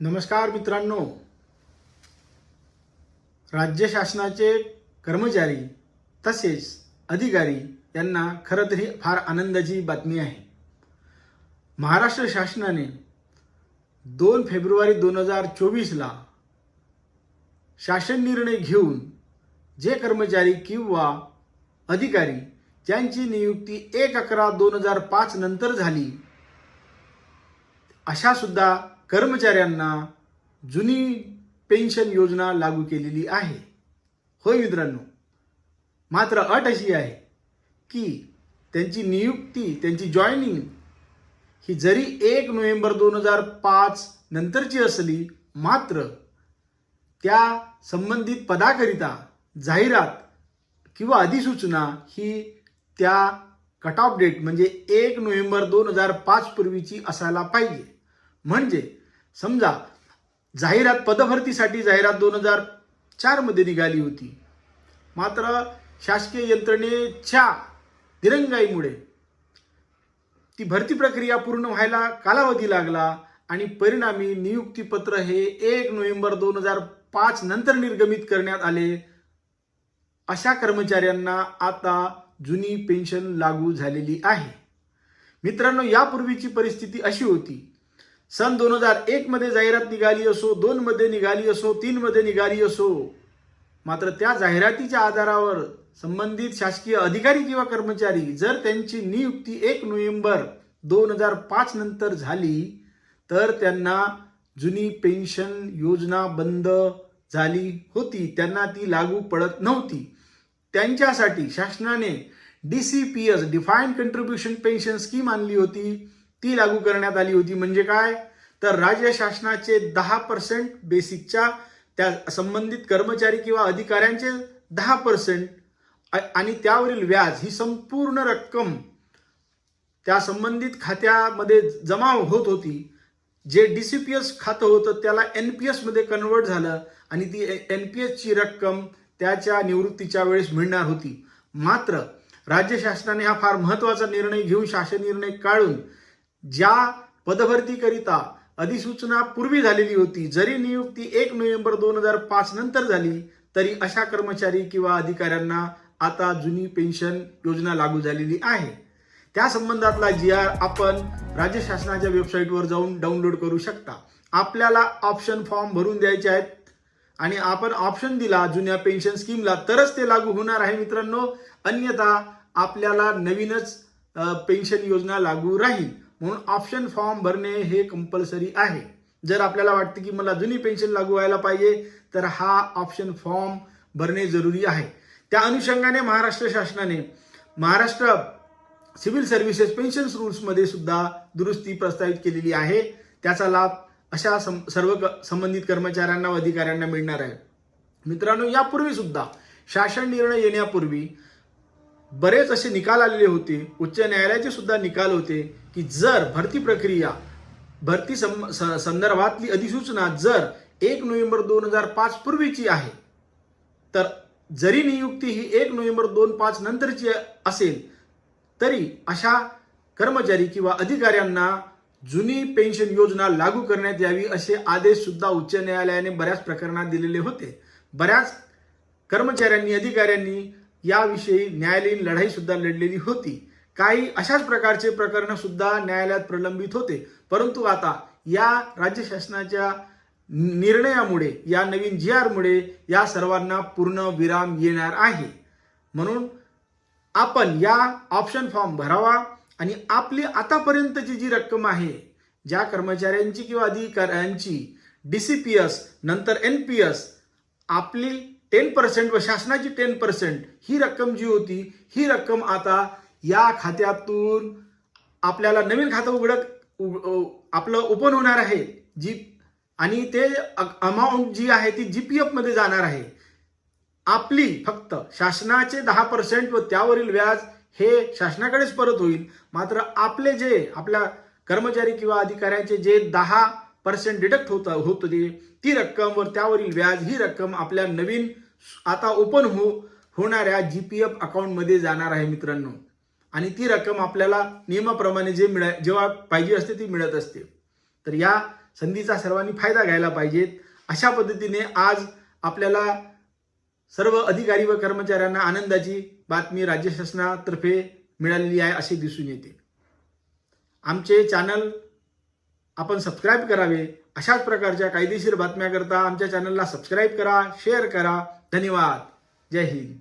नमस्कार मित्रांनो, राज्य शासनाचे कर्मचारी तसेच अधिकारी यांना खरं तर ही फार आनंदाची बातमी आहे. महाराष्ट्र शासनाने 2 फेब्रुवारी 2024ला शासन निर्णय घेऊन जे कर्मचारी किंवा अधिकारी ज्यांची नियुक्ती 1/11/2005 नंतर झाली अशा सुद्धा कर्मचाऱ्यांना जुनी पेन्शन योजना लागू केलेली आहे. होय मित्रांनो, मात्र अट अशी आहे की त्यांची नियुक्ती, त्यांची जॉईनिंग ही जरी 1 नोव्हेंबर 2005 नंतरची असली, मात्र त्या संबंधित पदाकरिता जाहिरात किंवा अधिसूचना ही त्या कट ऑफ डेट म्हणजे 1 नोव्हेंबर 2005 पूर्वीची असायला पाहिजे. म्हणजे समजा जाहिरात पदभरतीसाठी जाहिरात 2004 मध्ये निघाली होती, मात्र शासकीय यंत्रणेच्या दिरंगाईमुळे ती भरती प्रक्रिया पूर्ण व्हायला कालावधी लागला आणि परिणामी नियुक्तीपत्र हे 1 नोव्हेंबर 2005 नंतर निर्गमित करण्यात आले. अशा कर्मचाऱ्यांना आता जुनी पेन्शन लागू झालेली आहे. मित्रांनो, यापूर्वीची परिस्थिती अशी होती, सन 2001 मध्ये जाहिरात निघाली असो, 2 मध्ये निघाली असो, 3 मध्ये निघाली असो, मात्र त्या जाहिरातीच्या आधारावर संबंधित शासकीय अधिकारी किंवा कर्मचारी जर त्यांची नियुक्ती 1 नोव्हेंबर 2005 नंतर झाली तर त्यांना जुनी पेन्शन योजना बंद झाली होती, त्यांना ती लागू पडत नव्हती. त्यांच्यासाठी शासनाने DCPS defined contribution pension scheme आणली होती, ती लागू करण्यात आली होती. म्हणजे काय, तर राज्य शासनाचे 10% बेसिकच्या त्या संबंधित कर्मचारी किंवा अधिकाऱ्यांचे 10% आणि त्यावरील व्याज ही संपूर्ण रक्कम त्या संबंधित खात्यामध्ये जमा होत होती. जे DCPS खातं होतं त्याला NPS मध्ये कन्वर्ट झालं आणि ती NPS ची रक्कम त्याच्या निवृत्तीच्या वेळेस मिळणार होती. मात्र राज्य शासनाने हा फार महत्त्वाचा निर्णय घेऊन, शासन निर्णय काढून, ज्या पदभरतीकरिता अधिसूचना पूर्वी झालेली होती, जरी नियुक्ती 1 नोव्हेंबर 2005 नंतर झाली तरी अशा कर्मचारी किंवा अधिकाऱ्यांना आता जुनी पेन्शन योजना लागू झालेली आहे. त्या संबंधातला GR आपण राज्य शासनाच्या वेबसाईटवर जाऊन डाउनलोड करू शकता. आपल्याला ऑप्शन फॉर्म भरून द्यायचे आहेत आणि आपण ऑप्शन दिला जुन्या पेन्शन स्कीमला तरच ते लागू होणार आहे मित्रांनो, अन्यथा आपल्याला नवीनच पेन्शन योजना लागू राहील. म्हणून ऑप्शन फॉर्म भरणे हे कंपल्सरी आहे. जर आपल्याला वाटते की मला जुनी पेन्शन लागू व्हायला पाहिजे तर हा ऑप्शन फॉर्म भरणे जरुरी आहे. त्या अनुषंगाने महाराष्ट्र शासनाने महाराष्ट्र सिव्हिल सर्व्हिसेस पेन्शन रूल्समध्ये सुद्धा दुरुस्ती प्रस्तावित केलेली आहे. त्याचा लाभ अशा सर्व संबंधित कर्मचाऱ्यांना व अधिकाऱ्यांना मिळणार आहे. मित्रांनो, यापूर्वी सुद्धा शासन निर्णय येण्यापूर्वी बरेच असे निकाल आलेले होते, उच्च न्यायालयाचे सुद्धा निकाल होते की जर भरती संदर्भातली अधिसूचना जर 1 नोव्हेंबर 2005 पूर्वीची आहे तर जरी नियुक्ती ही 1 नोव्हेंबर 2005 नंतरची असेल तरी अशा कर्मचारी किंवा अधिकाऱ्यांना जुनी पेन्शन योजना लागू करण्यात यावी असे आदेश सुद्धा उच्च न्यायालयाने बऱ्याच प्रकरणात दिलेले होते. बऱ्याच कर्मचाऱ्यांनी, अधिकाऱ्यांनी याविषयी न्यायालयीन लढाई सुद्धा लढलेली होती. काही अशाच प्रकारचे प्रकरण सुद्धा न्यायालयात प्रलंबित होते. परंतु आता या राज्य शासनाच्या निर्णयामुळे, या नवीन GR मुळे या सर्वांना पूर्ण विराम येणार आहे. म्हणून आपण या ऑप्शन फॉर्म भरावा आणि आपली आतापर्यंतची जी रक्कम आहे, ज्या कर्मचाऱ्यांची किंवा अधिकाऱ्यांची DCPS नंतर NPS आपली 10% व शासनाची 10% ही रक्कम जी होती, ही रक्कम आता या खात्यातून आपल्याला नवीन खातं आपलं ओपन होणार आहे आणि ते अमाऊंट जी आहे ती GPF मध्ये जाणार आहे. आपली फक्त शासनाचे 10% व त्यावरील व्याज हे शासनाकडेच परत होईल. मात्र आपले जे आपल्या कर्मचारी किंवा अधिकाऱ्यांचे जे 10% डिडक्ट होते ती रक्कम व त्यावरील व्याज ही रक्कम आपल्या नवीन आता ओपन होणाऱ्या GPF अकाउंटमध्ये जाणार आहे मित्रांनो. आणि ती रक्कम आपल्याला नियमाप्रमाणे जेव्हा पाहिजे असते ती मिळत असते. तर या संधीचा सर्वांनी फायदा घ्यायला पाहिजेत. अशा पद्धतीने आज आपल्याला सर्व अधिकारी व कर्मचाऱ्यांना आनंदाची बातमी राज्य शासनातर्फे मिळालेली आहे असे दिसून येते. आमचे चॅनल आपण सबस्क्राईब करावे. अशाच प्रकारच्या कायदेशीर बातम्याकरता आमच्या चॅनलला सबस्क्राईब करा, शेअर करा. धन्यवाद. जय हिंद.